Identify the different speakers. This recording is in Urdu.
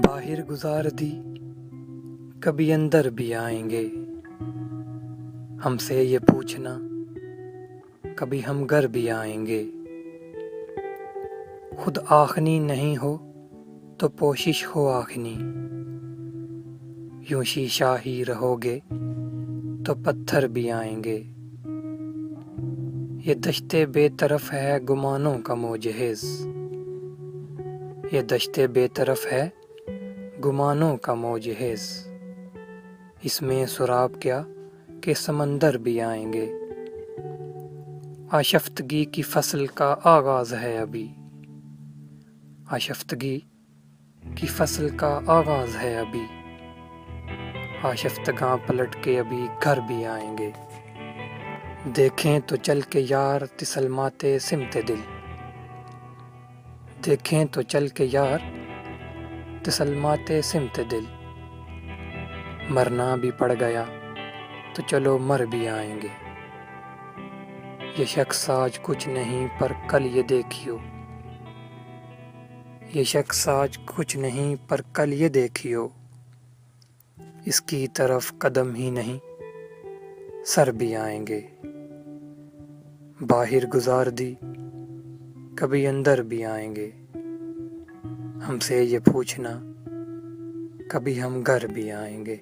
Speaker 1: باہر گزار دی کبھی اندر بھی آئیں گے، ہم سے یہ پوچھنا کبھی ہم گھر بھی آئیں گے۔ خود آنکھنی نہیں ہو تو کوشش ہو آنکھنی، یوں شیشہ ہی رہو گے تو پتھر بھی آئیں گے۔ یہ دشت بے طرف ہے گمانوں کا مجہز، یہ دشت بے طرف ہے گمانوں کا مجہز، اس میں سراب کیا کہ سمندر بھی آئیں گے۔ آشفتگی کی فصل کا آغاز ہے ابھی، آشفتگی کی فصل کا آغاز ہے ابھی، آشفتگاں پلٹ کے ابھی گھر بھی آئیں گے۔ دیکھیں تو چل کے یار تسلماتے سمت دل، دیکھیں تو چل کے یار تسلماتے سمت دل، مرنا بھی پڑ گیا تو چلو مر بھی آئیں گے۔ یہ شخص آج کچھ نہیں پر کل یہ دیکھیو، یہ شخص آج کچھ نہیں پر کل یہ دیکھیو، اس کی طرف قدم ہی نہیں سر بھی آئیں گے۔ باہر گزار دی کبھی اندر بھی آئیں گے، ہم سے یہ پوچھنا کبھی ہم گھر بھی آئیں گے۔